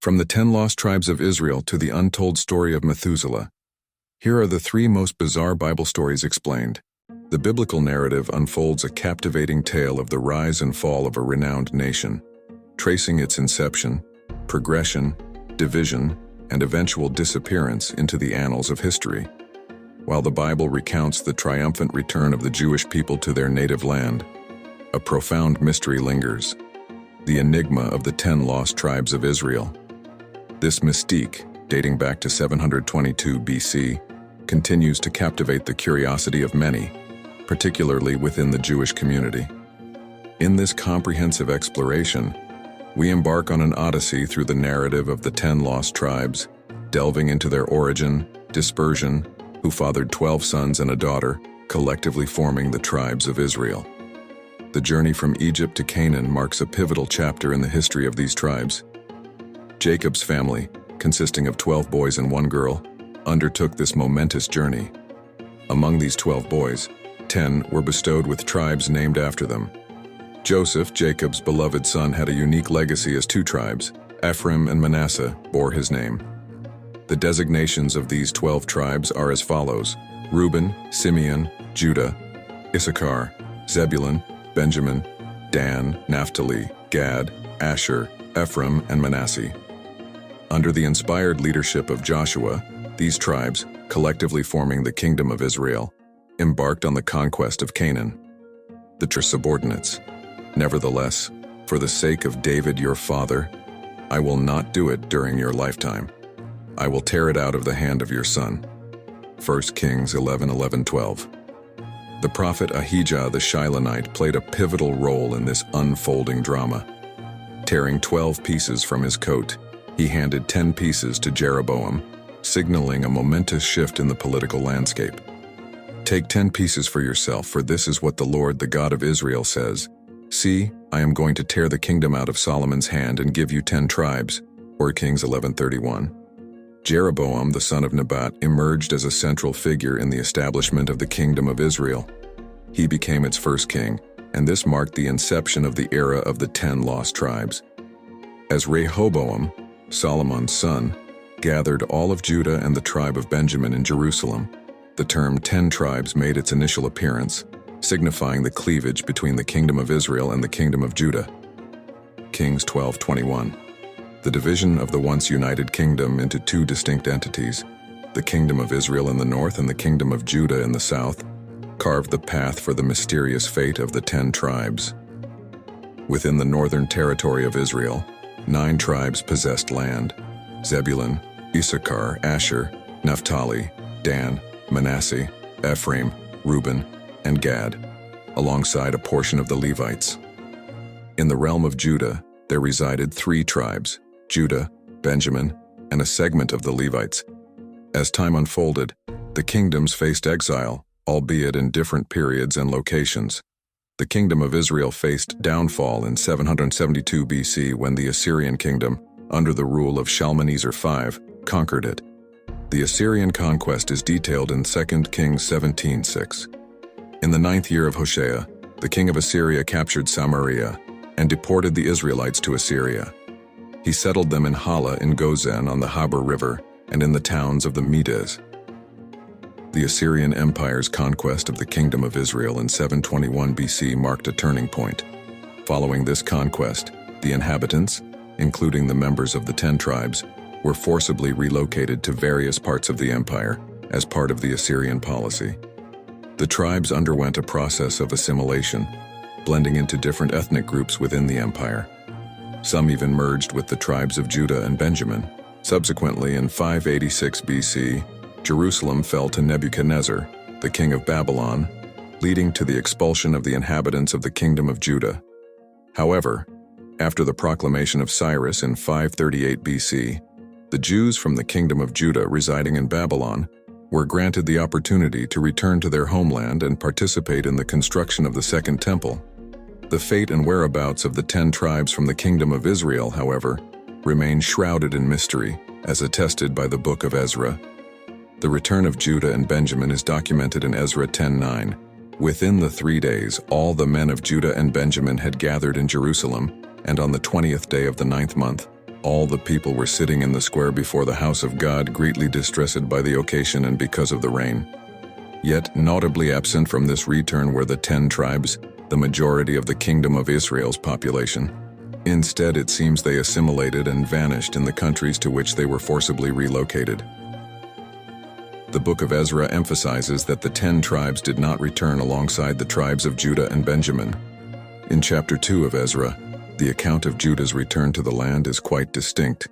From the 10 lost tribes of Israel to the untold story of Methuselah, here are the 3 most bizarre Bible stories explained. The biblical narrative unfolds a captivating tale of the rise and fall of a renowned nation, tracing its inception, progression, division, and eventual disappearance into the annals of history. While the Bible recounts the triumphant return of the Jewish people to their native land, a profound mystery lingers: the enigma of the 10 lost tribes of Israel. This mystique, dating back to 722 BC, continues to captivate the curiosity of many, particularly within the Jewish community. In this comprehensive exploration, we embark on an odyssey through the narrative of the 10 lost tribes, delving into their origin, dispersion, who fathered 12 sons and a daughter, collectively forming the tribes of Israel. The journey from Egypt to Canaan marks a pivotal chapter in the history of these tribes. Jacob's family, consisting of 12 boys and 1 girl, undertook this momentous journey. Among these 12 boys, 10 were bestowed with tribes named after them. Joseph, Jacob's beloved son, had a unique legacy as 2 tribes. Ephraim and Manasseh bore his name. The designations of these 12 tribes are as follows: Reuben, Simeon, Judah, Issachar, Zebulun, Benjamin, Dan, Naphtali, Gad, Asher, Ephraim, and Manasseh. Under the inspired leadership of Joshua, these tribes, collectively forming the Kingdom of Israel, embarked on the conquest of Canaan. The subordinates. Nevertheless, for the sake of David your father, I will not do it during your lifetime. I will tear it out of the hand of your son. 1 Kings 11:11-12. The prophet Ahijah the Shilonite played a pivotal role in this unfolding drama. Tearing 12 pieces from his coat, he handed 10 pieces to Jeroboam, signaling a momentous shift in the political landscape. Take 10 pieces for yourself, for this is what the Lord, the God of Israel, says. See, I am going to tear the kingdom out of Solomon's hand and give you 10 tribes. 1 Kings 11:31. Jeroboam, the son of Nebat, emerged as a central figure in the establishment of the Kingdom of Israel. He became its first king, and this marked the inception of the era of the 10 lost tribes. As Rehoboam, Solomon's son, gathered all of Judah and the tribe of Benjamin in Jerusalem, the term 10 tribes made its initial appearance, signifying the cleavage between the Kingdom of Israel and the Kingdom of Judah. Kings 12:21. The division of the once united kingdom into 2 distinct entities, the Kingdom of Israel in the north and the Kingdom of Judah in the south, carved the path for the mysterious fate of the 10 tribes. Within the northern territory of Israel, 9 tribes possessed land: Zebulun, Issachar, Asher, Naphtali, Dan, Manasseh, Ephraim, Reuben, and Gad, alongside a portion of the Levites. In the realm of Judah, there resided 3 tribes: Judah, Benjamin, and a segment of the Levites. As time unfolded, the kingdoms faced exile, albeit in different periods and locations. The Kingdom of Israel faced downfall in 772 BC when the Assyrian kingdom, under the rule of Shalmaneser V, conquered it. The Assyrian conquest is detailed in 2 Kings 17:6. In the 9th year of Hoshea, the king of Assyria captured Samaria and deported the Israelites to Assyria. He settled them in Hala in Gozan on the Habor River and in the towns of the Medes. The Assyrian Empire's conquest of the Kingdom of Israel in 721 BC marked a turning point. Following this conquest, the inhabitants, including the members of the 10 tribes, were forcibly relocated to various parts of the empire as part of the Assyrian policy. The tribes underwent a process of assimilation, blending into different ethnic groups within the empire. Some even merged with the tribes of Judah and Benjamin. Subsequently, in 586 BC, Jerusalem fell to Nebuchadnezzar, the king of Babylon, leading to the expulsion of the inhabitants of the Kingdom of Judah. However, after the proclamation of Cyrus in 538 BC, the Jews from the Kingdom of Judah residing in Babylon were granted the opportunity to return to their homeland and participate in the construction of the Second Temple. The fate and whereabouts of the 10 tribes from the Kingdom of Israel, however, remain shrouded in mystery, as attested by the Book of Ezra. The return of Judah and Benjamin is documented in Ezra 10:9. Within the 3 days, all the men of Judah and Benjamin had gathered in Jerusalem, and on the 20th day of the 9th month, All the people were sitting in the square before the house of God, greatly distressed by the occasion and because of the rain. Yet notably absent from this return were the 10 tribes, the majority of the kingdom of Israel's population. Instead, it seems they assimilated and vanished in the countries to which they were forcibly relocated. The book of Ezra emphasizes that the 10 tribes did not return alongside the tribes of Judah and Benjamin. In chapter 2 of Ezra, the account of Judah's return to the land is quite distinct.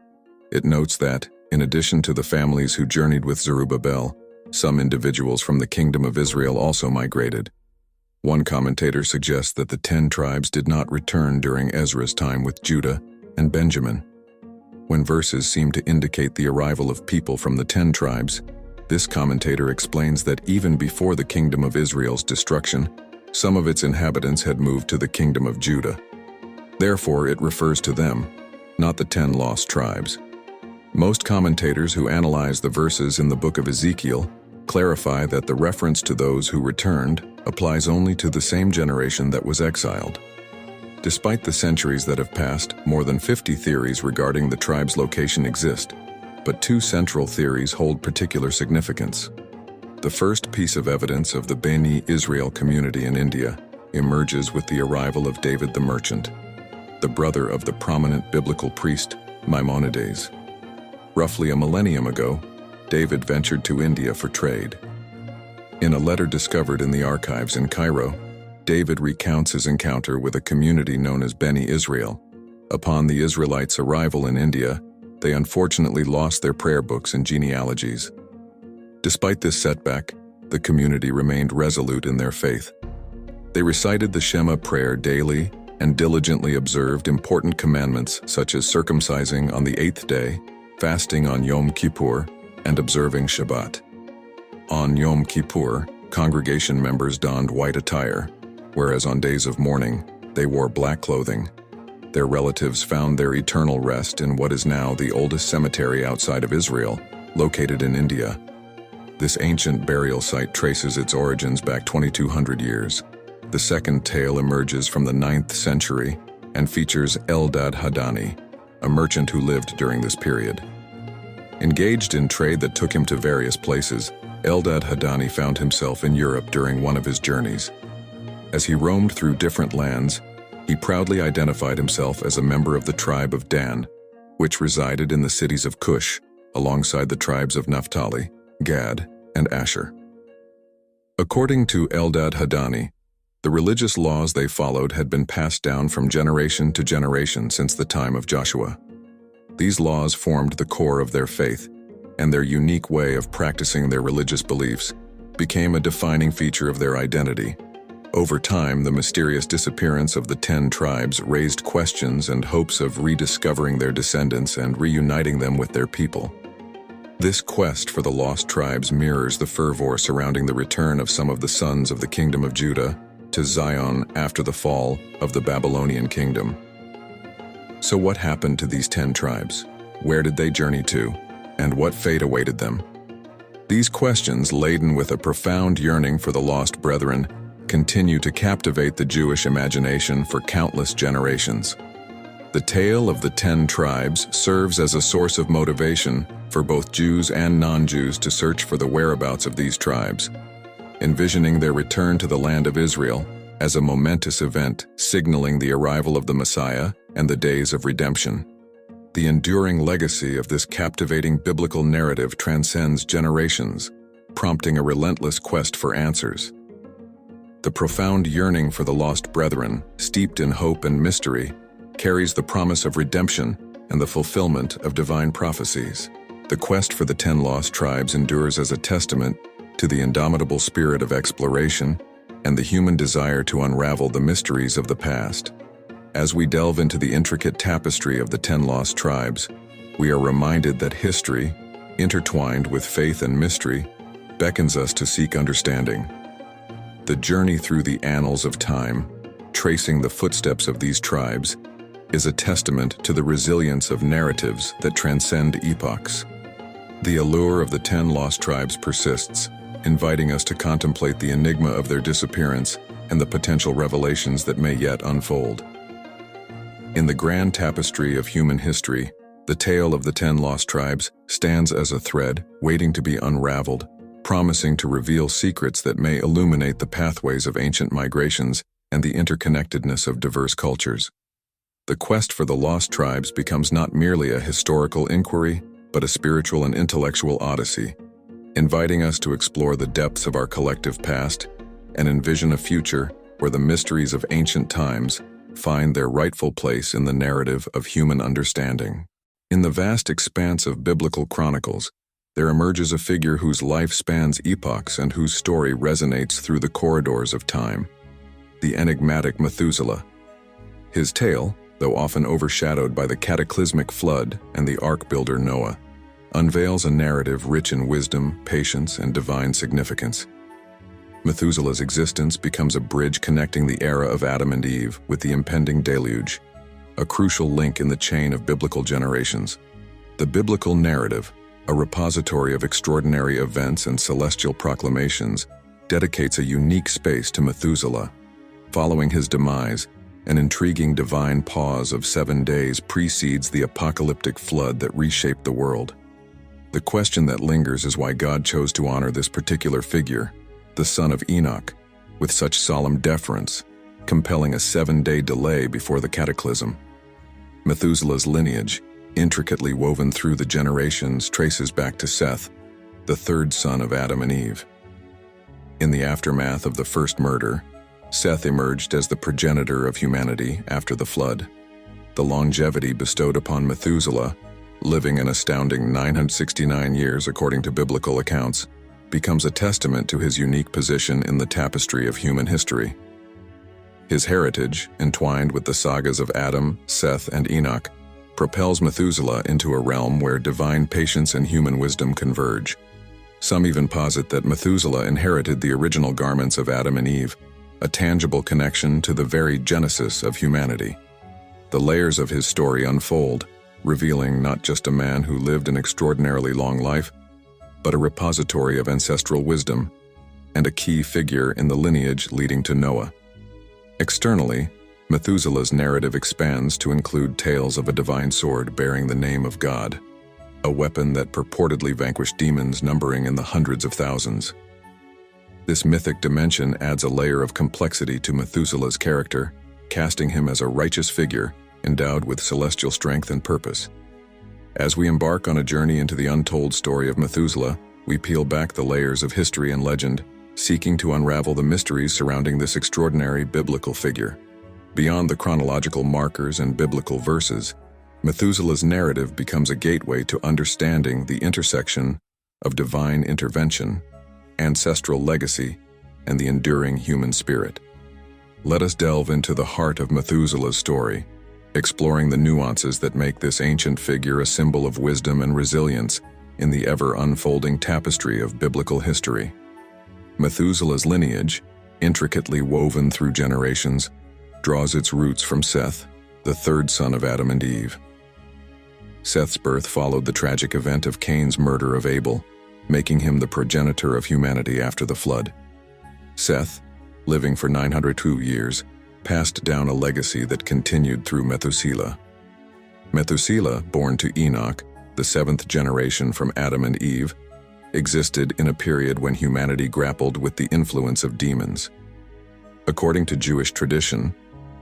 It notes that, in addition to the families who journeyed with Zerubbabel, some individuals from the kingdom of Israel also migrated. One commentator suggests that the 10 tribes did not return during Ezra's time with Judah and Benjamin. When verses seem to indicate the arrival of people from the 10 tribes, this commentator explains that even before the kingdom of Israel's destruction, some of its inhabitants had moved to the kingdom of Judah. Therefore, it refers to them, not the 10 lost tribes. Most commentators who analyze the verses in the book of Ezekiel clarify that the reference to those who returned applies only to the same generation that was exiled. Despite the centuries that have passed, more than 50 theories regarding the tribe's location exist, but 2 central theories hold particular significance. The first piece of evidence of the Beni Israel community in India emerges with the arrival of David the Merchant, the brother of the prominent biblical priest Maimonides. Roughly a millennium ago, David ventured to India for trade. In a letter discovered in the archives in Cairo, David recounts his encounter with a community known as Beni Israel. Upon the Israelites' arrival in India, they unfortunately lost their prayer books and genealogies. Despite this setback, the community remained resolute in their faith. They recited the Shema prayer daily and diligently observed important commandments such as circumcising on the 8th day, fasting on Yom Kippur, and observing Shabbat. On Yom Kippur, congregation members donned white attire, whereas on days of mourning, they wore black clothing. Their relatives found their eternal rest in what is now the oldest cemetery outside of Israel, located in India. This ancient burial site traces its origins back 2,200 years. The second tale emerges from the 9th century and features Eldad Hadani, a merchant who lived during this period. Engaged in trade that took him to various places, Eldad Hadani found himself in Europe during one of his journeys. As he roamed through different lands, he proudly identified himself as a member of the tribe of Dan, which resided in the cities of Cush, alongside the tribes of Naphtali, Gad, and Asher. According to Eldad Hadani, the religious laws they followed had been passed down from generation to generation since the time of Joshua. These laws formed the core of their faith, and their unique way of practicing their religious beliefs became a defining feature of their identity. Over time, the mysterious disappearance of the 10 tribes raised questions and hopes of rediscovering their descendants and reuniting them with their people. This quest for the lost tribes mirrors the fervor surrounding the return of some of the sons of the kingdom of Judah to Zion after the fall of the Babylonian kingdom. So what happened to these 10 tribes? Where did they journey to? And what fate awaited them? These questions, laden with a profound yearning for the lost brethren, continue to captivate the Jewish imagination for countless generations. The tale of the 10 tribes serves as a source of motivation for both Jews and non-Jews to search for the whereabouts of these tribes, envisioning their return to the land of Israel as a momentous event signaling the arrival of the Messiah and the days of redemption. The enduring legacy of this captivating biblical narrative transcends generations, prompting a relentless quest for answers. The profound yearning for the lost brethren, steeped in hope and mystery, carries the promise of redemption and the fulfillment of divine prophecies. The quest for the 10 lost tribes endures as a testament to the indomitable spirit of exploration and the human desire to unravel the mysteries of the past. As we delve into the intricate tapestry of the 10 lost tribes, we are reminded that history, intertwined with faith and mystery, beckons us to seek understanding. The journey through the annals of time, tracing the footsteps of these tribes, is a testament to the resilience of narratives that transcend epochs. The allure of the 10 lost tribes persists, inviting us to contemplate the enigma of their disappearance and the potential revelations that may yet unfold. In the grand tapestry of human history, The tale of the 10 lost tribes stands as a thread waiting to be unraveled, promising to reveal secrets that may illuminate the pathways of ancient migrations and the interconnectedness of diverse cultures. The quest for the lost tribes becomes not merely a historical inquiry, but a spiritual and intellectual odyssey, inviting us to explore the depths of our collective past and envision a future where the mysteries of ancient times find their rightful place in the narrative of human understanding. In the vast expanse of biblical chronicles, there emerges a figure whose life spans epochs and whose story resonates through the corridors of time: the enigmatic Methuselah. His tale, though often overshadowed by the cataclysmic flood and the ark builder Noah, unveils a narrative rich in wisdom, patience, and divine significance. Methuselah's existence becomes a bridge connecting the era of Adam and Eve with the impending deluge, a crucial link in the chain of biblical generations. The biblical narrative, a repository of extraordinary events and celestial proclamations, dedicates a unique space to Methuselah. Following his demise, an intriguing divine pause of 7 days precedes the apocalyptic flood that reshaped the world. The question that lingers is why God chose to honor this particular figure, the son of Enoch, with such solemn deference, compelling a 7-day delay before the cataclysm. Methuselah's lineage, intricately woven through the generations, traces back to Seth, the third son of Adam and Eve. In the aftermath of the first murder, Seth emerged as the progenitor of humanity after the flood. The longevity bestowed upon Methuselah, living an astounding 969 years according to biblical accounts, becomes a testament to his unique position in the tapestry of human history. His heritage, entwined with the sagas of Adam, Seth, and Enoch, propels Methuselah into a realm where divine patience and human wisdom converge. Some even posit that Methuselah inherited the original garments of Adam and Eve, a tangible connection to the very genesis of humanity. The layers of his story unfold, revealing not just a man who lived an extraordinarily long life, but a repository of ancestral wisdom and a key figure in the lineage leading to Noah. Externally, Methuselah's narrative expands to include tales of a divine sword bearing the name of God, a weapon that purportedly vanquished demons numbering in the hundreds of thousands. This mythic dimension adds a layer of complexity to Methuselah's character, casting him as a righteous figure endowed with celestial strength and purpose. As we embark on a journey into the untold story of Methuselah, we peel back the layers of history and legend, seeking to unravel the mysteries surrounding this extraordinary biblical figure. Beyond the chronological markers and biblical verses, Methuselah's narrative becomes a gateway to understanding the intersection of divine intervention, ancestral legacy, and the enduring human spirit. Let us delve into the heart of Methuselah's story, exploring the nuances that make this ancient figure a symbol of wisdom and resilience in the ever-unfolding tapestry of biblical history. Methuselah's lineage, intricately woven through generations, draws its roots from Seth, the third son of Adam and Eve. Seth's birth followed the tragic event of Cain's murder of Abel, making him the progenitor of humanity after the flood. Seth, living for 902 years, passed down a legacy that continued through Methuselah. Methuselah, born to Enoch, the seventh generation from Adam and Eve, existed in a period when humanity grappled with the influence of demons. According to Jewish tradition,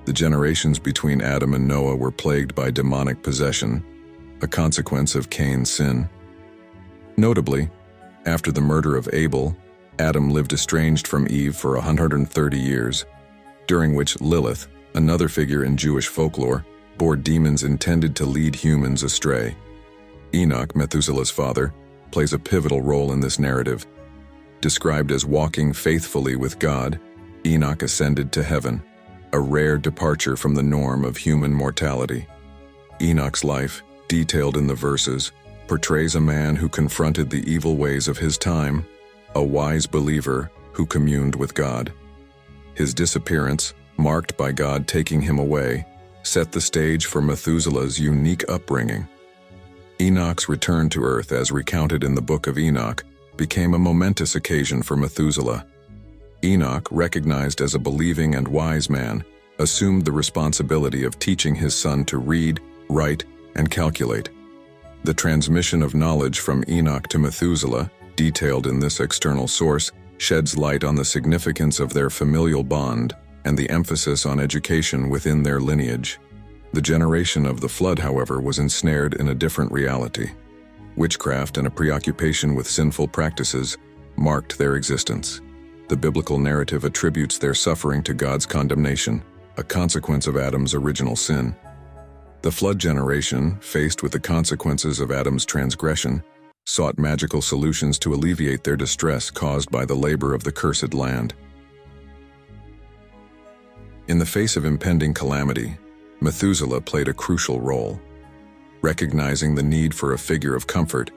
the generations between Adam and Noah were plagued by demonic possession, a consequence of Cain's sin. Notably, after the murder of Abel, Adam lived estranged from Eve for 130 years, during which Lilith, another figure in Jewish folklore, bore demons intended to lead humans astray. Enoch, Methuselah's father, plays a pivotal role in this narrative. Described as walking faithfully with God, Enoch ascended to heaven, a rare departure from the norm of human mortality. Enoch's life, detailed in the verses, portrays a man who confronted the evil ways of his time, a wise believer who communed with God. His disappearance, marked by God taking him away, set the stage for Methuselah's unique upbringing. Enoch's return to earth, as recounted in the Book of Enoch, became a momentous occasion for Methuselah. Enoch, recognized as a believing and wise man, assumed the responsibility of teaching his son to read, write, and calculate, The transmission of knowledge from Enoch to Methuselah, detailed in this external source, sheds light on the significance of their familial bond and the emphasis on education within their lineage. The generation of the flood, however, was ensnared in a different reality. Witchcraft and a preoccupation with sinful practices marked their existence. The biblical narrative attributes their suffering to God's condemnation, a consequence of Adam's original sin. The flood generation, faced with the consequences of Adam's transgression, sought magical solutions to alleviate their distress caused by the labor of the cursed land. In the face of impending calamity, Methuselah played a crucial role. Recognizing the need for a figure of comfort,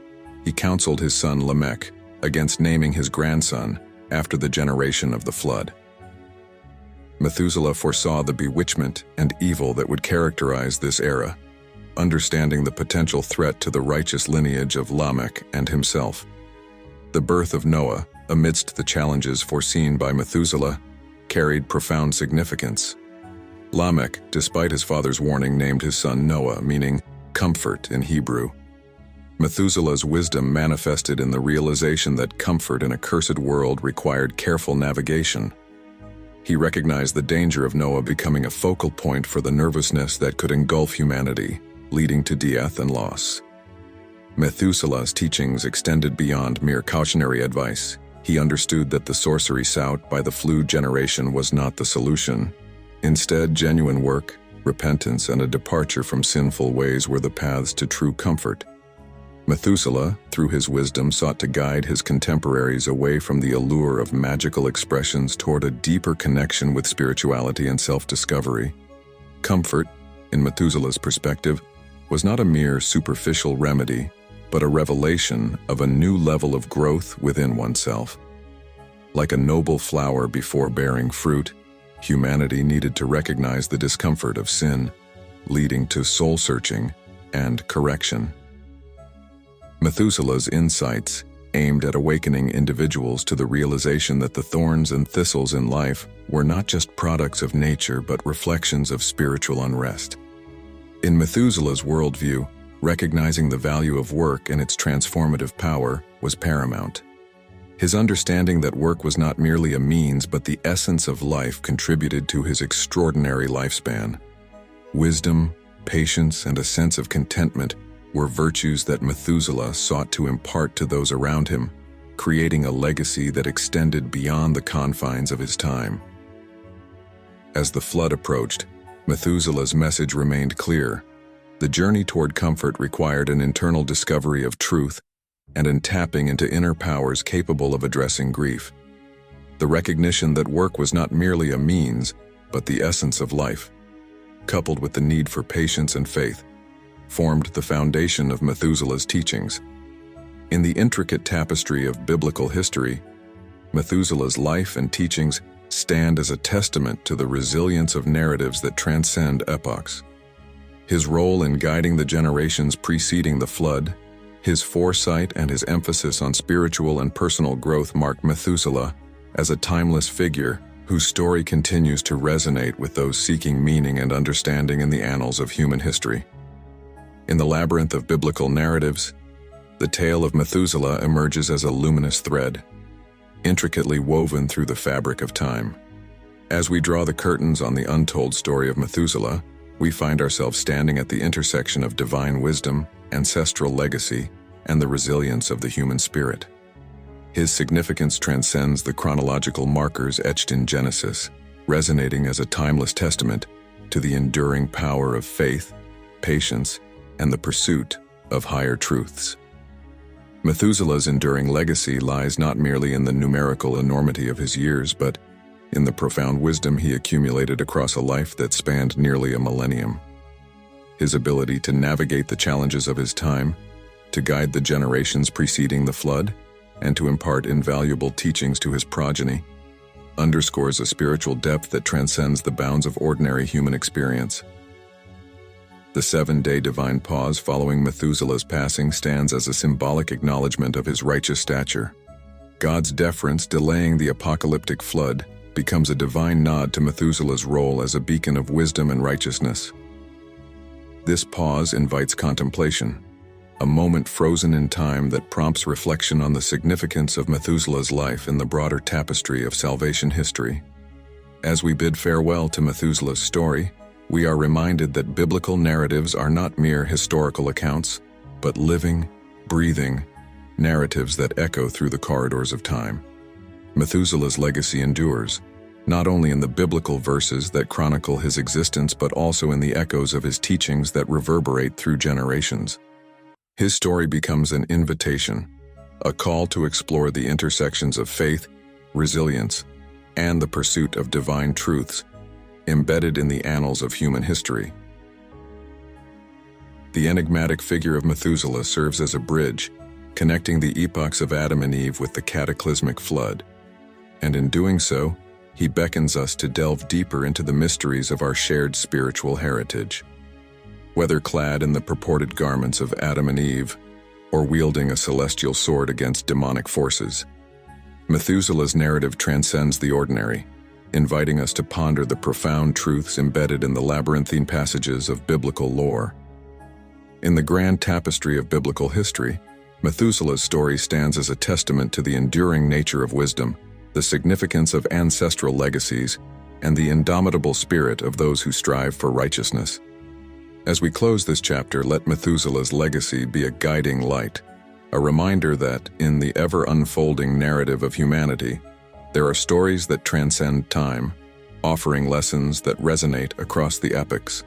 he counseled his son Lamech against naming his grandson after the generation of the flood. Methuselah foresaw the bewitchment and evil that would characterize this era, understanding the potential threat to the righteous lineage of Lamech and himself. The birth of Noah, amidst the challenges foreseen by Methuselah, carried profound significance. Lamech, despite his father's warning, named his son Noah, meaning comfort in Hebrew. Methuselah's wisdom manifested in the realization that comfort in a cursed world required careful navigation. He recognized the danger of Noah becoming a focal point for the nervousness that could engulf humanity, leading to death and loss. Methuselah's teachings extended beyond mere cautionary advice. He understood that the sorcery sought by the flood generation was not the solution. Instead, genuine work, repentance, and a departure from sinful ways were the paths to true comfort. Methuselah, through his wisdom, sought to guide his contemporaries away from the allure of magical expressions toward a deeper connection with spirituality and self-discovery. Comfort, in Methuselah's perspective, was not a mere superficial remedy, but a revelation of a new level of growth within oneself. Like a noble flower before bearing fruit, humanity needed to recognize the discomfort of sin, leading to soul-searching and correction. Methuselah's insights aimed at awakening individuals to the realization that the thorns and thistles in life were not just products of nature but reflections of spiritual unrest. In Methuselah's worldview, recognizing the value of work and its transformative power was paramount. His understanding that work was not merely a means but the essence of life contributed to his extraordinary lifespan. Wisdom, patience, and a sense of contentment were virtues that Methuselah sought to impart to those around him, creating a legacy that extended beyond the confines of his time. As the flood approached, Methuselah's message remained clear. The journey toward comfort required an internal discovery of truth and in tapping into inner powers capable of addressing grief. The recognition that work was not merely a means, but the essence of life, coupled with the need for patience and faith, formed the foundation of Methuselah's teachings. In the intricate tapestry of biblical history, Methuselah's life and teachings stand as a testament to the resilience of narratives that transcend epochs. His role in guiding the generations preceding the flood, his foresight and his emphasis on spiritual and personal growth mark Methuselah as a timeless figure whose story continues to resonate with those seeking meaning and understanding in the annals of human history. In the labyrinth of biblical narratives, the tale of Methuselah emerges as a luminous thread, intricately woven through the fabric of time. As we draw the curtains on the untold story of Methuselah, we find ourselves standing at the intersection of divine wisdom, ancestral legacy, and the resilience of the human spirit. His significance transcends the chronological markers etched in Genesis, resonating as a timeless testament to the enduring power of faith, patience, and the pursuit of higher truths. Methuselah's enduring legacy lies not merely in the numerical enormity of his years, but in the profound wisdom he accumulated across a life that spanned nearly a millennium. His ability to navigate the challenges of his time, to guide the generations preceding the flood, and to impart invaluable teachings to his progeny, underscores a spiritual depth that transcends the bounds of ordinary human experience. The 7-day divine pause following Methuselah's passing stands as a symbolic acknowledgement of his righteous stature. God's deference delaying the apocalyptic flood becomes a divine nod to Methuselah's role as a beacon of wisdom and righteousness. This pause invites contemplation, a moment frozen in time that prompts reflection on the significance of Methuselah's life in the broader tapestry of salvation history. As we bid farewell to Methuselah's story, we are reminded that biblical narratives are not mere historical accounts, but living, breathing narratives that echo through the corridors of time. Methuselah's legacy endures, not only in the biblical verses that chronicle his existence but also in the echoes of his teachings that reverberate through generations. His story becomes an invitation, a call to explore the intersections of faith, resilience, and the pursuit of divine truths embedded in the annals of human history. The enigmatic figure of Methuselah serves as a bridge, connecting the epochs of Adam and Eve with the cataclysmic flood. And in doing so, he beckons us to delve deeper into the mysteries of our shared spiritual heritage. Whether clad in the purported garments of Adam and Eve, or wielding a celestial sword against demonic forces, Methuselah's narrative transcends the ordinary, inviting us to ponder the profound truths embedded in the labyrinthine passages of biblical lore. In the grand tapestry of biblical history, Methuselah's story stands as a testament to the enduring nature of wisdom, the significance of ancestral legacies, and the indomitable spirit of those who strive for righteousness. As we close this chapter, let Methuselah's legacy be a guiding light, a reminder that, in the ever-unfolding narrative of humanity, there are stories that transcend time, offering lessons that resonate across the epochs.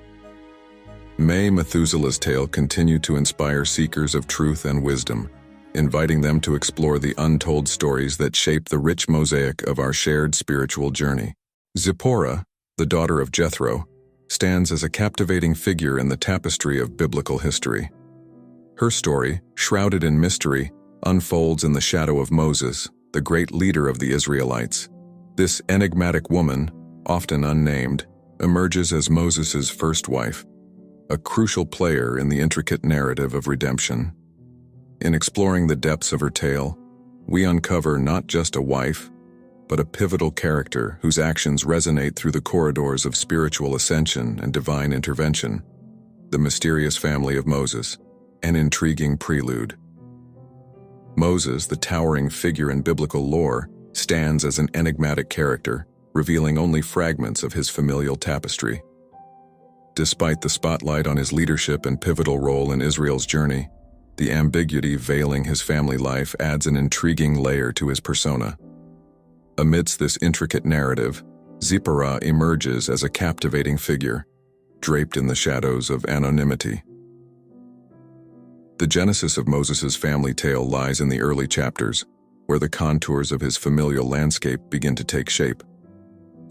May Methuselah's tale continue to inspire seekers of truth and wisdom, inviting them to explore the untold stories that shape the rich mosaic of our shared spiritual journey. Zipporah, the daughter of Jethro, stands as a captivating figure in the tapestry of biblical history. Her story, shrouded in mystery, unfolds in the shadow of Moses, the great leader of the Israelites. This enigmatic woman, often unnamed, emerges as Moses' first wife, a crucial player in the intricate narrative of redemption. In exploring the depths of her tale, we uncover not just a wife, but a pivotal character whose actions resonate through the corridors of spiritual ascension and divine intervention. The mysterious family of Moses, an intriguing prelude. Moses, the towering figure in biblical lore, stands as an enigmatic character, revealing only fragments of his familial tapestry. Despite the spotlight on his leadership and pivotal role in Israel's journey, the ambiguity veiling his family life adds an intriguing layer to his persona. Amidst this intricate narrative, Zipporah emerges as a captivating figure, draped in the shadows of anonymity. The genesis of Moses' family tale lies in the early chapters, where the contours of his familial landscape begin to take shape.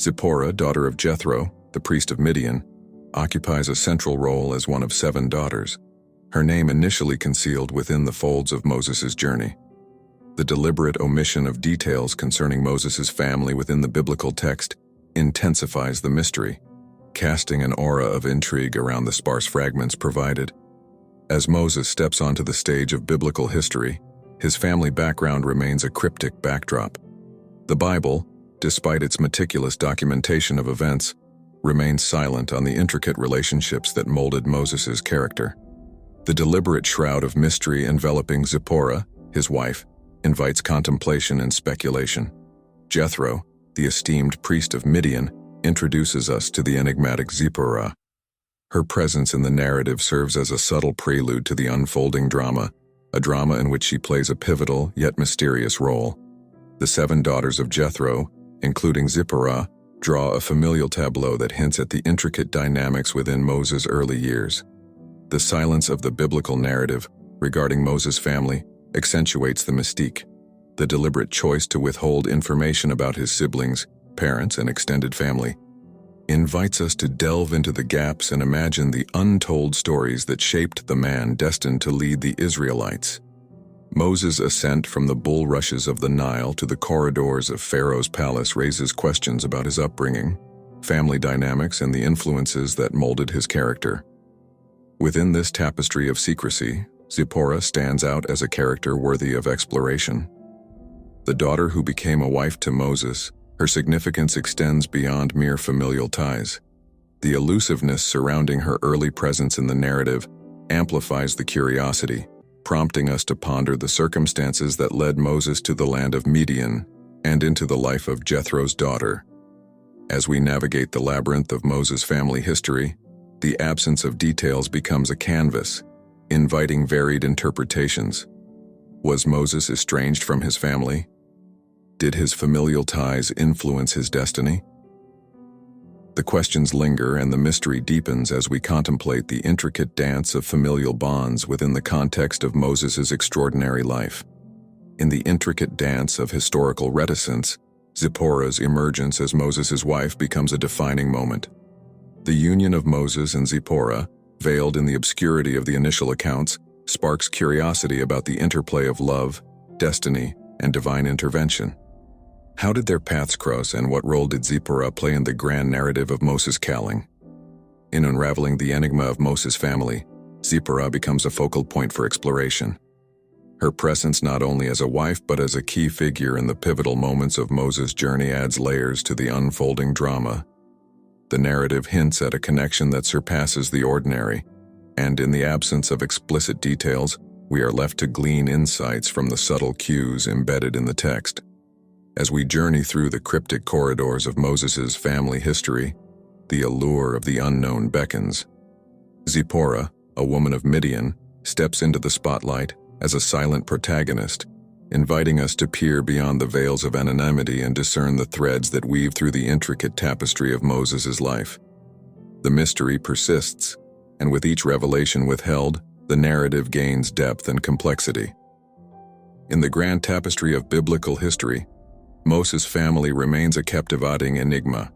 Zipporah, daughter of Jethro, the priest of Midian, occupies a central role as one of 7 daughters, her name initially concealed within the folds of Moses' journey. The deliberate omission of details concerning Moses' family within the biblical text intensifies the mystery, casting an aura of intrigue around the sparse fragments provided. As Moses steps onto the stage of biblical history, his family background remains a cryptic backdrop. The Bible, despite its meticulous documentation of events, remains silent on the intricate relationships that molded Moses' character. The deliberate shroud of mystery enveloping Zipporah, his wife, invites contemplation and speculation. Jethro, the esteemed priest of Midian, introduces us to the enigmatic Zipporah. Her presence in the narrative serves as a subtle prelude to the unfolding drama, a drama in which she plays a pivotal yet mysterious role. The 7 daughters of Jethro, including Zipporah, draw a familial tableau that hints at the intricate dynamics within Moses' early years. The silence of the biblical narrative regarding Moses' family accentuates the mystique. The deliberate choice to withhold information about his siblings, parents, and extended family invites us to delve into the gaps and imagine the untold stories that shaped the man destined to lead the Israelites. Moses' ascent from the bulrushes of the Nile to the corridors of Pharaoh's palace raises questions about his upbringing, family dynamics, and the influences that molded his character. Within this tapestry of secrecy, Zipporah stands out as a character worthy of exploration. The daughter who became a wife to Moses, her significance extends beyond mere familial ties. The elusiveness surrounding her early presence in the narrative amplifies the curiosity, prompting us to ponder the circumstances that led Moses to the land of Midian and into the life of Jethro's daughter. As we navigate the labyrinth of Moses' family history, the absence of details becomes a canvas, inviting varied interpretations. Was Moses estranged from his family? Did his familial ties influence his destiny? The questions linger and the mystery deepens as we contemplate the intricate dance of familial bonds within the context of Moses' extraordinary life. In the intricate dance of historical reticence, Zipporah's emergence as Moses' wife becomes a defining moment. The union of Moses and Zipporah, veiled in the obscurity of the initial accounts, sparks curiosity about the interplay of love, destiny, and divine intervention. How did their paths cross, and what role did Zipporah play in the grand narrative of Moses' calling? In unraveling the enigma of Moses' family, Zipporah becomes a focal point for exploration. Her presence not only as a wife but as a key figure in the pivotal moments of Moses' journey adds layers to the unfolding drama. The narrative hints at a connection that surpasses the ordinary, and in the absence of explicit details, we are left to glean insights from the subtle cues embedded in the text. As we journey through the cryptic corridors of Moses' family history, the allure of the unknown beckons. Zipporah, a woman of Midian, steps into the spotlight as a silent protagonist, inviting us to peer beyond the veils of anonymity and discern the threads that weave through the intricate tapestry of Moses' life. The mystery persists, and with each revelation withheld, the narrative gains depth and complexity. In the grand tapestry of biblical history, Moses' family remains a captivating enigma.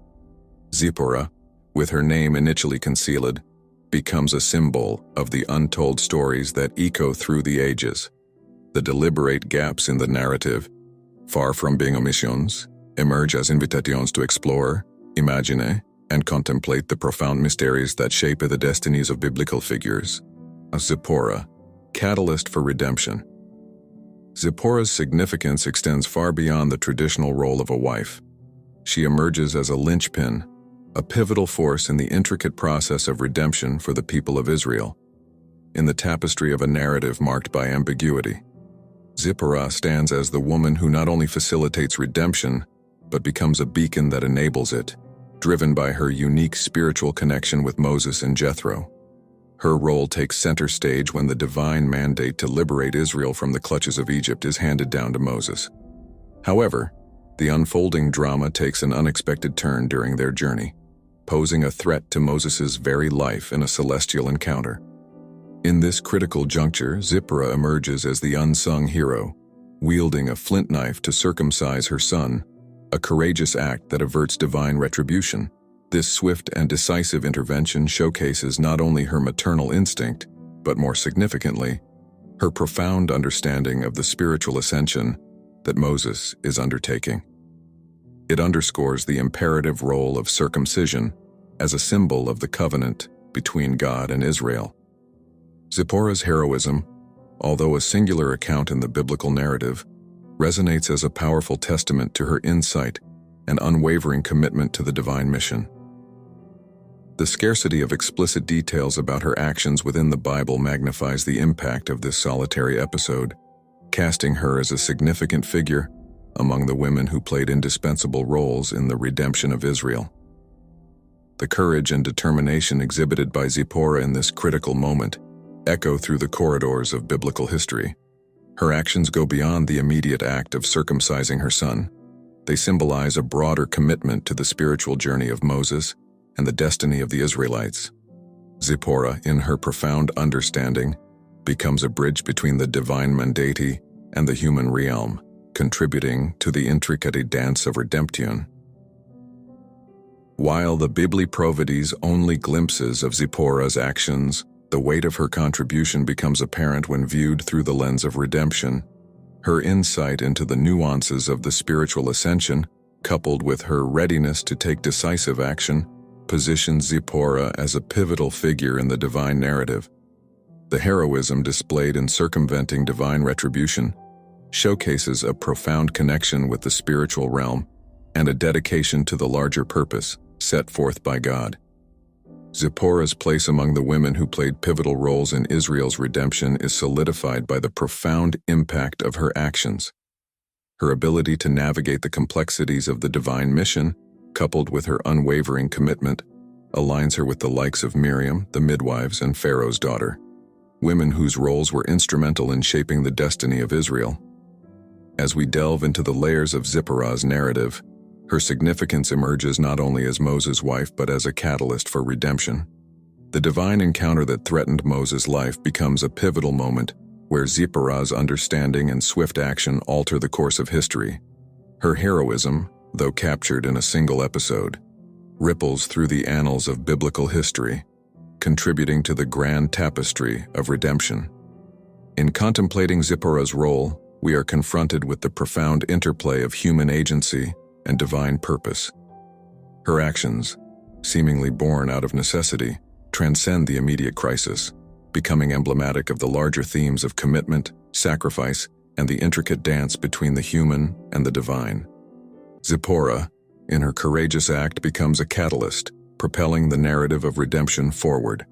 Zipporah, with her name initially concealed, becomes a symbol of the untold stories that echo through the ages. The deliberate gaps in the narrative, far from being omissions, emerge as invitations to explore, imagine, and contemplate the profound mysteries that shape the destinies of biblical figures. Zipporah, catalyst for redemption. Zipporah's significance extends far beyond the traditional role of a wife. She emerges as a linchpin, a pivotal force in the intricate process of redemption for the people of Israel. In the tapestry of a narrative marked by ambiguity, Zipporah stands as the woman who not only facilitates redemption, but becomes a beacon that enables it, driven by her unique spiritual connection with Moses and Jethro. Her role takes center stage when the divine mandate to liberate Israel from the clutches of Egypt is handed down to Moses. However, the unfolding drama takes an unexpected turn during their journey, posing a threat to Moses' very life in a celestial encounter. In this critical juncture, Zipporah emerges as the unsung hero, wielding a flint knife to circumcise her son, a courageous act that averts divine retribution. This swift and decisive intervention showcases not only her maternal instinct, but more significantly, her profound understanding of the spiritual ascension that Moses is undertaking. It underscores the imperative role of circumcision as a symbol of the covenant between God and Israel. Zipporah's heroism, although a singular account in the biblical narrative, resonates as a powerful testament to her insight and unwavering commitment to the divine mission. The scarcity of explicit details about her actions within the Bible magnifies the impact of this solitary episode, casting her as a significant figure among the women who played indispensable roles in the redemption of Israel. The courage and determination exhibited by Zipporah in this critical moment echo through the corridors of biblical history. Her actions go beyond the immediate act of circumcising her son. They symbolize a broader commitment to the spiritual journey of Moses and the destiny of the Israelites. Zipporah, in her profound understanding, becomes a bridge between the divine mandate and the human realm, contributing to the intricate dance of redemption. While the Bibli provides only glimpses of Zipporah's actions, the weight of her contribution becomes apparent when viewed through the lens of redemption. Her insight into the nuances of the spiritual ascension, coupled with her readiness to take decisive action, positions Zipporah as a pivotal figure in the divine narrative. The heroism displayed in circumventing divine retribution showcases a profound connection with the spiritual realm and a dedication to the larger purpose set forth by God. Zipporah's place among the women who played pivotal roles in Israel's redemption is solidified by the profound impact of her actions. Her ability to navigate the complexities of the divine mission, coupled with her unwavering commitment, aligns her with the likes of Miriam, the midwives, and Pharaoh's daughter, women whose roles were instrumental in shaping the destiny of Israel. As we delve into the layers of Zipporah's narrative, her significance emerges not only as Moses' wife but as a catalyst for redemption. The divine encounter that threatened Moses' life becomes a pivotal moment where Zipporah's understanding and swift action alter the course of history. Her heroism, though captured in a single episode, ripples through the annals of biblical history, contributing to the grand tapestry of redemption. In contemplating Zipporah's role, we are confronted with the profound interplay of human agency and divine purpose. Her actions, seemingly born out of necessity, transcend the immediate crisis, becoming emblematic of the larger themes of commitment, sacrifice, and the intricate dance between the human and the divine. Zipporah, in her courageous act, becomes a catalyst, propelling the narrative of redemption forward.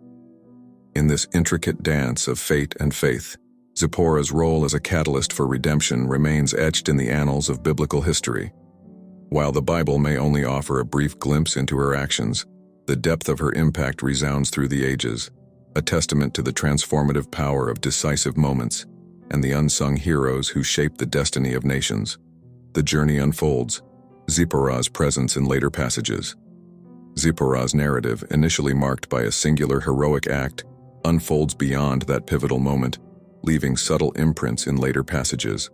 In this intricate dance of fate and faith, Zipporah's role as a catalyst for redemption remains etched in the annals of biblical history. While the Bible may only offer a brief glimpse into her actions, the depth of her impact resounds through the ages, a testament to the transformative power of decisive moments and the unsung heroes who shape the destiny of nations. The journey unfolds, Zipporah's presence in later passages. Zipporah's narrative, initially marked by a singular heroic act, unfolds beyond that pivotal moment, leaving subtle imprints in later passages.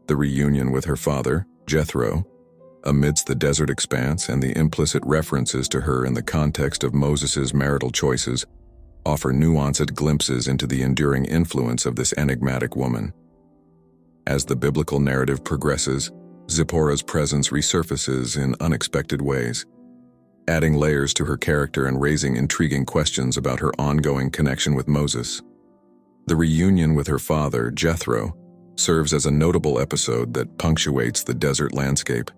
The reunion with her father, Jethro, amidst the desert expanse, and the implicit references to her in the context of Moses' marital choices offer nuanced glimpses into the enduring influence of this enigmatic woman. As the biblical narrative progresses, Zipporah's presence resurfaces in unexpected ways, adding layers to her character and raising intriguing questions about her ongoing connection with Moses. The reunion with her father, Jethro, serves as a notable episode that punctuates the desert landscape.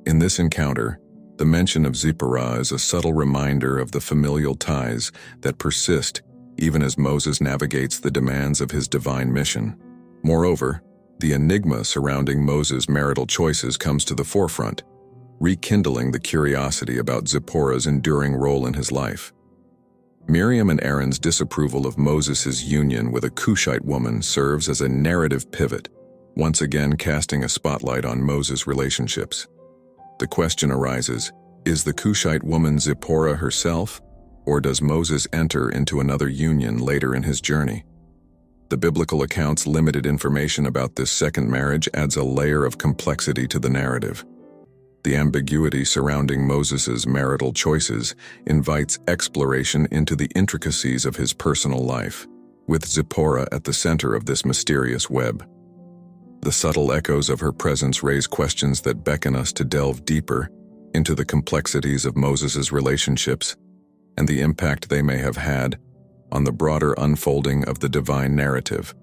In this encounter, the mention of Zipporah is a subtle reminder of the familial ties that persist even as Moses navigates the demands of his divine mission. Moreover, the enigma surrounding Moses' marital choices comes to the forefront, rekindling the curiosity about Zipporah's enduring role in his life. Miriam and Aaron's disapproval of Moses' union with a Cushite woman serves as a narrative pivot, once again casting a spotlight on Moses' relationships. The question arises, is the Cushite woman Zipporah herself, or does Moses enter into another union later in his journey? The biblical account's limited information about this second marriage adds a layer of complexity to the narrative. The ambiguity surrounding Moses' marital choices invites exploration into the intricacies of his personal life, with Zipporah at the center of this mysterious web. The subtle echoes of her presence raise questions that beckon us to delve deeper into the complexities of Moses' relationships and the impact they may have had on the broader unfolding of the divine narrative.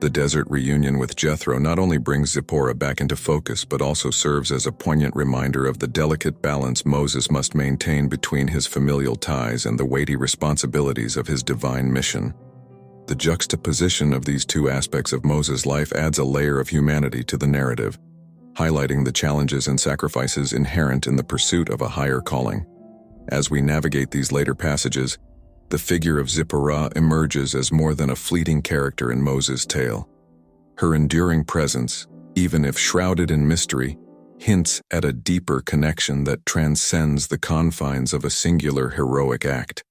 The desert reunion with Jethro not only brings Zipporah back into focus but also serves as a poignant reminder of the delicate balance Moses must maintain between his familial ties and the weighty responsibilities of his divine mission. The juxtaposition of these two aspects of Moses' life adds a layer of humanity to the narrative, highlighting the challenges and sacrifices inherent in the pursuit of a higher calling. As we navigate these later passages, the figure of Zipporah emerges as more than a fleeting character in Moses' tale. Her enduring presence, even if shrouded in mystery, hints at a deeper connection that transcends the confines of a singular heroic act.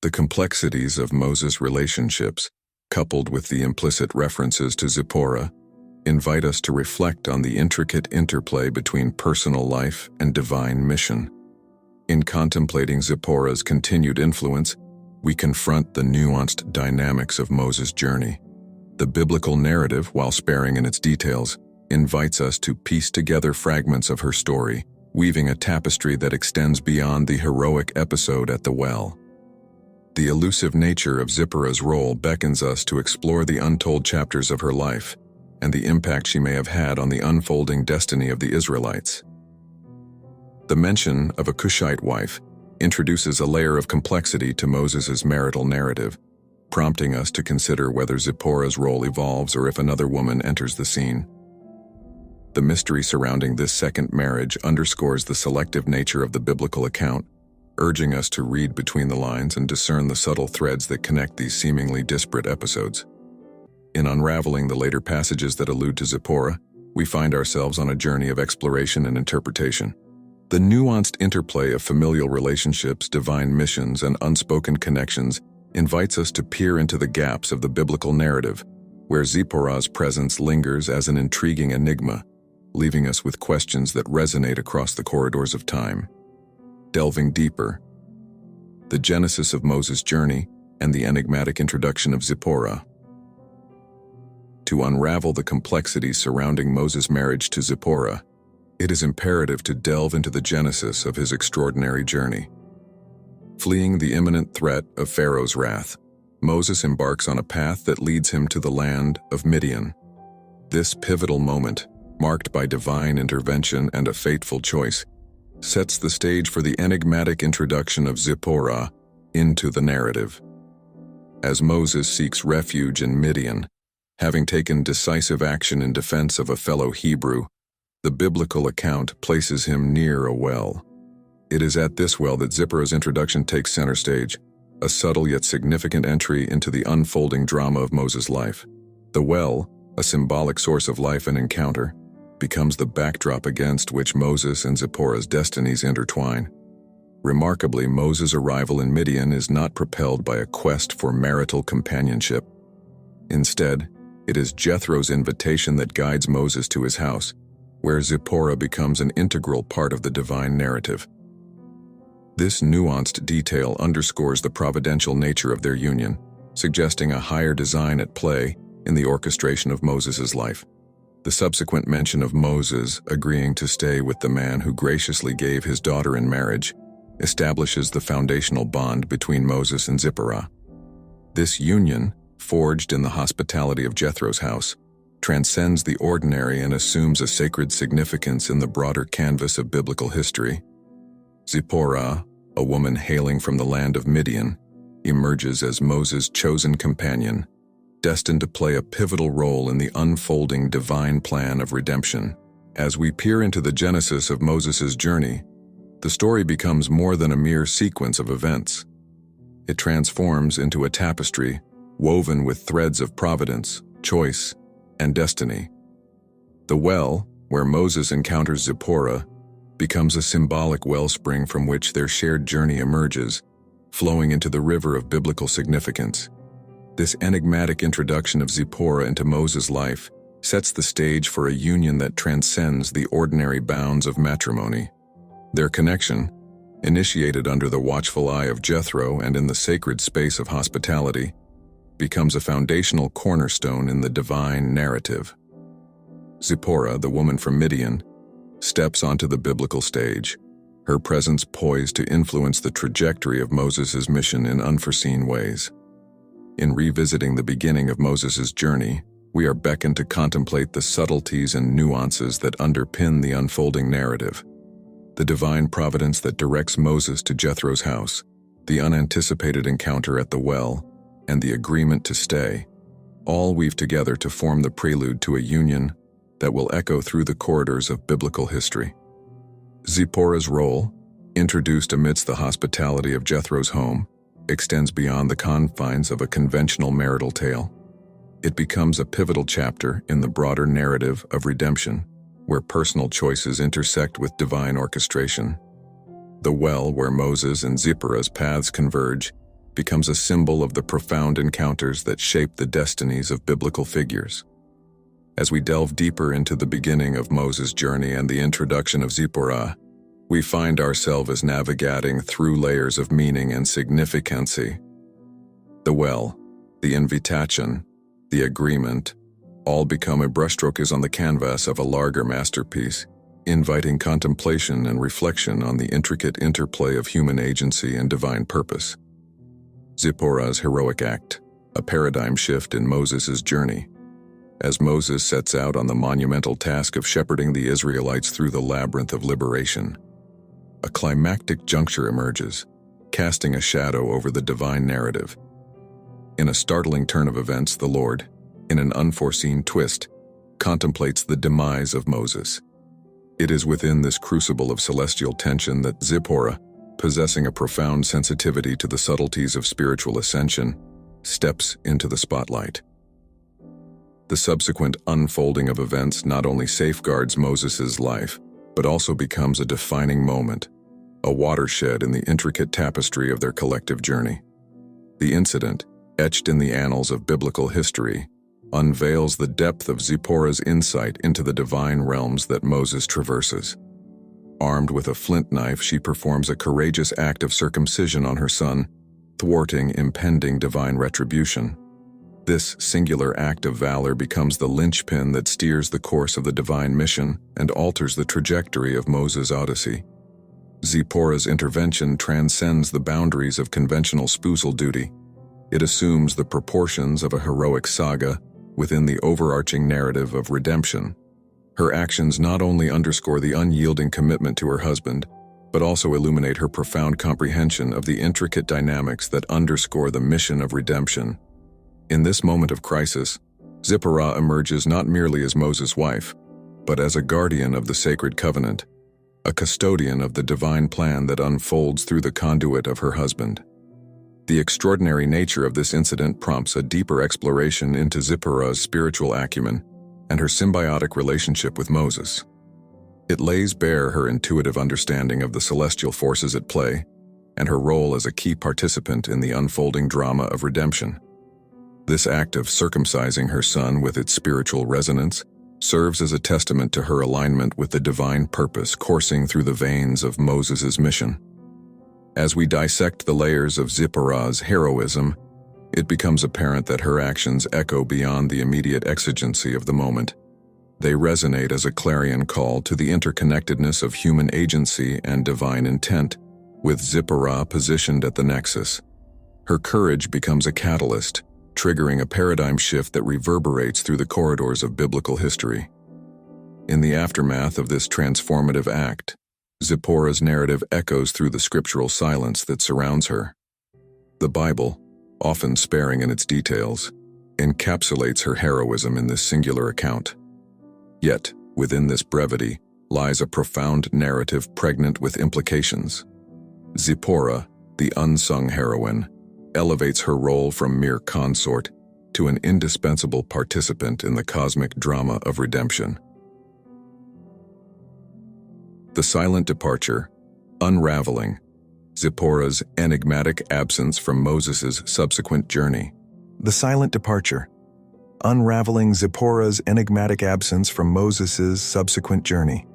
The complexities of Moses' relationships, coupled with the implicit references to Zipporah, invite us to reflect on the intricate interplay between personal life and divine mission. In contemplating Zipporah's continued influence, we confront the nuanced dynamics of Moses' journey. The biblical narrative, while sparing in its details, invites us to piece together fragments of her story, weaving a tapestry that extends beyond the heroic episode at the well. The elusive nature of Zipporah's role beckons us to explore the untold chapters of her life and the impact she may have had on the unfolding destiny of the Israelites. The mention of a Cushite wife introduces a layer of complexity to Moses' marital narrative, prompting us to consider whether Zipporah's role evolves or if another woman enters the scene. The mystery surrounding this second marriage underscores the selective nature of the biblical account, urging us to read between the lines and discern the subtle threads that connect these seemingly disparate episodes. In unraveling the later passages that allude to Zipporah, we find ourselves on a journey of exploration and interpretation. The nuanced interplay of familial relationships, divine missions, and unspoken connections invites us to peer into the gaps of the biblical narrative, where Zipporah's presence lingers as an intriguing enigma, leaving us with questions that resonate across the corridors of time. Delving deeper, the genesis of Moses' journey and the enigmatic introduction of Zipporah. To unravel the complexities surrounding Moses' marriage to Zipporah, it is imperative to delve into the genesis of his extraordinary journey. Fleeing the imminent threat of Pharaoh's wrath, Moses embarks on a path that leads him to the land of Midian. This pivotal moment, marked by divine intervention and a fateful choice, sets the stage for the enigmatic introduction of Zipporah into the narrative. As Moses seeks refuge in Midian, having taken decisive action in defense of a fellow Hebrew, the biblical account places him near a well. It is at this well that Zipporah's introduction takes center stage, a subtle yet significant entry into the unfolding drama of Moses' life. The well, a symbolic source of life and encounter, becomes the backdrop against which Moses and Zipporah's destinies intertwine. Remarkably, Moses' arrival in Midian is not propelled by a quest for marital companionship. Instead, it is Jethro's invitation that guides Moses to his house, where Zipporah becomes an integral part of the divine narrative. This nuanced detail underscores the providential nature of their union, suggesting a higher design at play in the orchestration of Moses' life. The subsequent mention of Moses agreeing to stay with the man who graciously gave his daughter in marriage establishes the foundational bond between Moses and Zipporah. This union, forged in the hospitality of Jethro's house, transcends the ordinary and assumes a sacred significance in the broader canvas of biblical history. Zipporah, a woman hailing from the land of Midian, emerges as Moses' chosen companion, destined to play a pivotal role in the unfolding divine plan of redemption. As we peer into the genesis of Moses' journey, the story becomes more than a mere sequence of events. It transforms into a tapestry woven with threads of providence, choice, and destiny. The well, where Moses encounters Zipporah, becomes a symbolic wellspring from which their shared journey emerges, flowing into the river of biblical significance. This enigmatic introduction of Zipporah into Moses' life sets the stage for a union that transcends the ordinary bounds of matrimony. Their connection, initiated under the watchful eye of Jethro and in the sacred space of hospitality, becomes a foundational cornerstone in the divine narrative. Zipporah, the woman from Midian, steps onto the biblical stage, her presence poised to influence the trajectory of Moses' mission in unforeseen ways. In revisiting the beginning of Moses' journey, we are beckoned to contemplate the subtleties and nuances that underpin the unfolding narrative. The divine providence that directs Moses to Jethro's house, the unanticipated encounter at the well, and the agreement to stay, all weave together to form the prelude to a union that will echo through the corridors of biblical history. Zipporah's role, introduced amidst the hospitality of Jethro's home, extends beyond the confines of a conventional marital tale. It becomes a pivotal chapter in the broader narrative of redemption, where personal choices intersect with divine orchestration. The well where Moses and Zipporah's paths converge becomes a symbol of the profound encounters that shape the destinies of biblical figures. As we delve deeper into the beginning of Moses' journey and the introduction of Zipporah, we find ourselves navigating through layers of meaning and significancy. The well, the invitation, the agreement, all become a brushstroke on the canvas of a larger masterpiece, inviting contemplation and reflection on the intricate interplay of human agency and divine purpose. Zipporah's heroic act, a paradigm shift in Moses' journey. As Moses sets out on the monumental task of shepherding the Israelites through the labyrinth of liberation, a climactic juncture emerges, casting a shadow over the divine narrative. In a startling turn of events, the Lord, in an unforeseen twist, contemplates the demise of Moses. It is within this crucible of celestial tension that Zipporah, possessing a profound sensitivity to the subtleties of spiritual ascension, steps into the spotlight. The subsequent unfolding of events not only safeguards Moses' life, but also becomes a defining moment, a watershed in the intricate tapestry of their collective journey. The incident, etched in the annals of biblical history, unveils the depth of Zipporah's insight into the divine realms that Moses traverses. Armed with a flint knife, she performs a courageous act of circumcision on her son, thwarting impending divine retribution. This singular act of valor becomes the linchpin that steers the course of the divine mission and alters the trajectory of Moses' odyssey. Zipporah's intervention transcends the boundaries of conventional spousal duty. It assumes the proportions of a heroic saga within the overarching narrative of redemption. Her actions not only underscore the unyielding commitment to her husband, but also illuminate her profound comprehension of the intricate dynamics that underscore the mission of redemption. In this moment of crisis, Zipporah emerges not merely as Moses' wife, but as a guardian of the sacred covenant, a custodian of the divine plan that unfolds through the conduit of her husband. The extraordinary nature of this incident prompts a deeper exploration into Zipporah's spiritual acumen and her symbiotic relationship with Moses. It lays bare her intuitive understanding of the celestial forces at play and her role as a key participant in the unfolding drama of redemption. This act of circumcising her son with its spiritual resonance serves as a testament to her alignment with the divine purpose coursing through the veins of Moses' mission. As we dissect the layers of Zipporah's heroism, it becomes apparent that her actions echo beyond the immediate exigency of the moment. They resonate as a clarion call to the interconnectedness of human agency and divine intent, with Zipporah positioned at the nexus. Her courage becomes a catalyst, triggering a paradigm shift that reverberates through the corridors of biblical history. In the aftermath of this transformative act, Zipporah's narrative echoes through the scriptural silence that surrounds her. The Bible, often sparing in its details, encapsulates her heroism in this singular account. Yet, within this brevity, lies a profound narrative pregnant with implications. Zipporah, the unsung heroine, elevates her role from mere consort to an indispensable participant in the cosmic drama of redemption. The silent departure, unraveling Zipporah's enigmatic absence from Moses' subsequent journey. The silent departure, unraveling Zipporah's enigmatic absence from Moses' subsequent journey.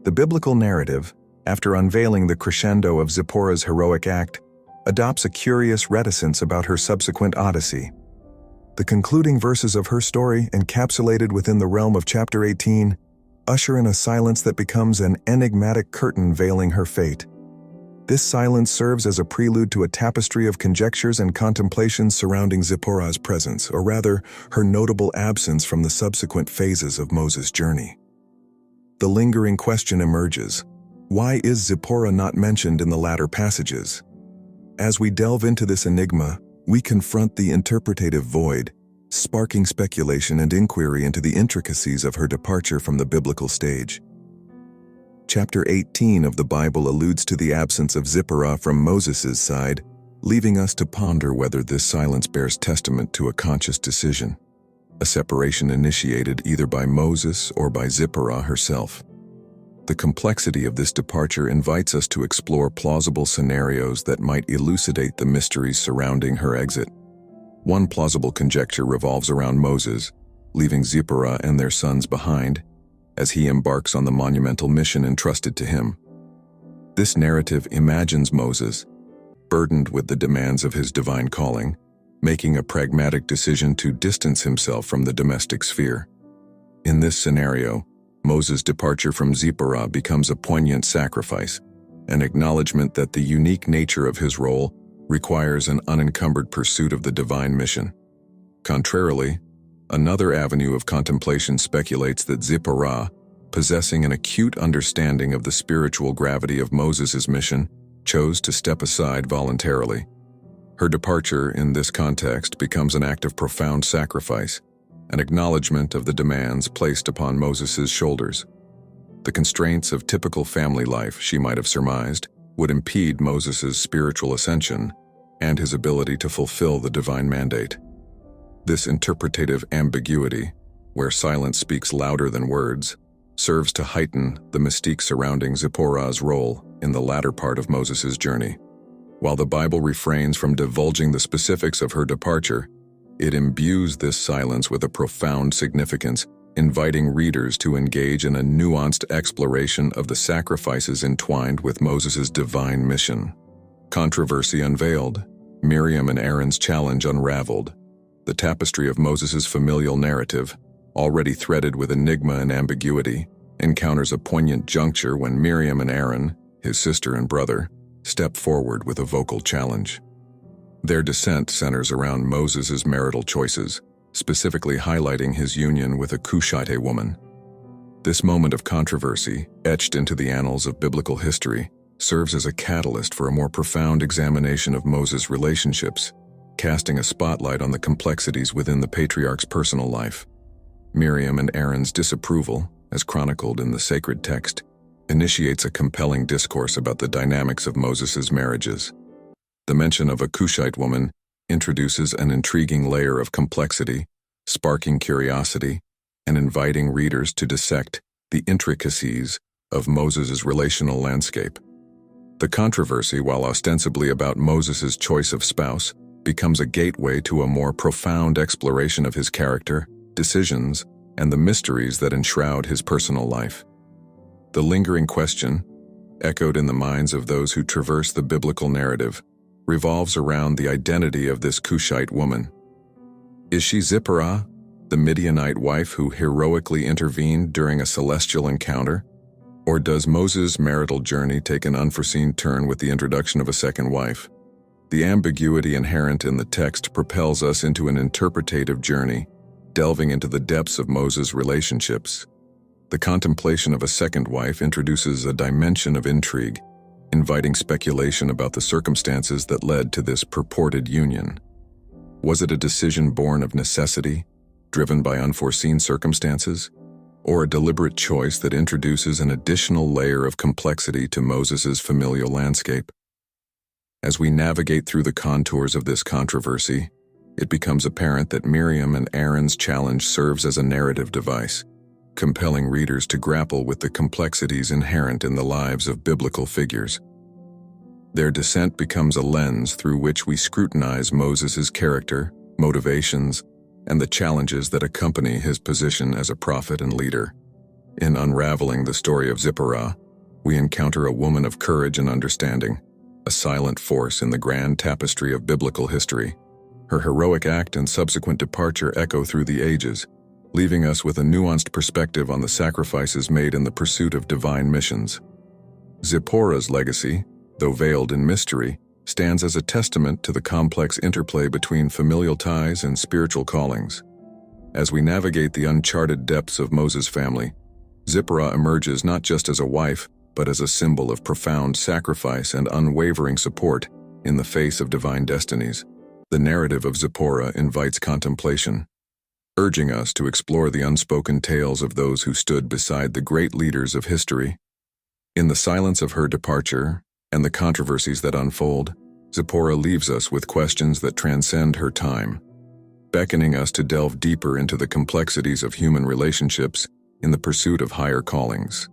The biblical narrative, after unveiling the crescendo of Zipporah's heroic act, adopts a curious reticence about her subsequent odyssey. The concluding verses of her story, encapsulated within the realm of chapter 18, usher in a silence that becomes an enigmatic curtain veiling her fate. This silence serves as a prelude to a tapestry of conjectures and contemplations surrounding Zipporah's presence, or rather, her notable absence from the subsequent phases of Moses' journey. The lingering question emerges: why is Zipporah not mentioned in the latter passages? As we delve into this enigma, we confront the interpretative void, sparking speculation and inquiry into the intricacies of her departure from the biblical stage. Chapter 18 of the Bible alludes to the absence of Zipporah from Moses' side, leaving us to ponder whether this silence bears testament to a conscious decision, a separation initiated either by Moses or by Zipporah herself. The complexity of this departure invites us to explore plausible scenarios that might elucidate the mysteries surrounding her exit. One plausible conjecture revolves around Moses, leaving Zipporah and their sons behind, as he embarks on the monumental mission entrusted to him. This narrative imagines Moses, burdened with the demands of his divine calling, making a pragmatic decision to distance himself from the domestic sphere. In this scenario, Moses' departure from Zipporah becomes a poignant sacrifice, an acknowledgement that the unique nature of his role requires an unencumbered pursuit of the divine mission. Contrarily, another avenue of contemplation speculates that Zipporah, possessing an acute understanding of the spiritual gravity of Moses' mission, chose to step aside voluntarily. Her departure in this context becomes an act of profound sacrifice, an acknowledgement of the demands placed upon Moses' shoulders. The constraints of typical family life, she might have surmised, would impede Moses' spiritual ascension and his ability to fulfill the divine mandate. This interpretative ambiguity, where silence speaks louder than words, serves to heighten the mystique surrounding Zipporah's role in the latter part of Moses' journey. While the Bible refrains from divulging the specifics of her departure, it imbues this silence with a profound significance, inviting readers to engage in a nuanced exploration of the sacrifices entwined with Moses' divine mission. Controversy unveiled, Miriam and Aaron's challenge unraveled. The tapestry of Moses' familial narrative, already threaded with enigma and ambiguity, encounters a poignant juncture when Miriam and Aaron, his sister and brother, step forward with a vocal challenge. Their dissent centers around Moses' marital choices, specifically highlighting his union with a Cushite woman. This moment of controversy, etched into the annals of biblical history, serves as a catalyst for a more profound examination of Moses' relationships, casting a spotlight on the complexities within the patriarch's personal life. Miriam and Aaron's disapproval, as chronicled in the sacred text, initiates a compelling discourse about the dynamics of Moses' marriages. The mention of a Cushite woman introduces an intriguing layer of complexity, sparking curiosity, and inviting readers to dissect the intricacies of Moses' relational landscape. The controversy, while ostensibly about Moses' choice of spouse, becomes a gateway to a more profound exploration of his character, decisions, and the mysteries that enshroud his personal life. The lingering question, echoed in the minds of those who traverse the biblical narrative, revolves around the identity of this Cushite woman. Is she Zipporah, the Midianite wife who heroically intervened during a celestial encounter? Or does Moses' marital journey take an unforeseen turn with the introduction of a second wife? The ambiguity inherent in the text propels us into an interpretative journey, delving into the depths of Moses' relationships. The contemplation of a second wife introduces a dimension of intrigue, inviting speculation about the circumstances that led to this purported union. Was it a decision born of necessity, driven by unforeseen circumstances, or a deliberate choice that introduces an additional layer of complexity to Moses' familial landscape? As we navigate through the contours of this controversy, it becomes apparent that Miriam and Aaron's challenge serves as a narrative device, compelling readers to grapple with the complexities inherent in the lives of biblical figures. Their dissent becomes a lens through which we scrutinize Moses' character, motivations, and the challenges that accompany his position as a prophet and leader. In unraveling the story of Zipporah, we encounter a woman of courage and understanding, a silent force in the grand tapestry of biblical history. Her heroic act and subsequent departure echo through the ages, leaving us with a nuanced perspective on the sacrifices made in the pursuit of divine missions. Zipporah's legacy, though veiled in mystery, stands as a testament to the complex interplay between familial ties and spiritual callings. As we navigate the uncharted depths of Moses' family, Zipporah emerges not just as a wife, but as a symbol of profound sacrifice and unwavering support in the face of divine destinies. The narrative of Zipporah invites contemplation, urging us to explore the unspoken tales of those who stood beside the great leaders of history. In the silence of her departure and the controversies that unfold, Zipporah leaves us with questions that transcend her time, beckoning us to delve deeper into the complexities of human relationships in the pursuit of higher callings.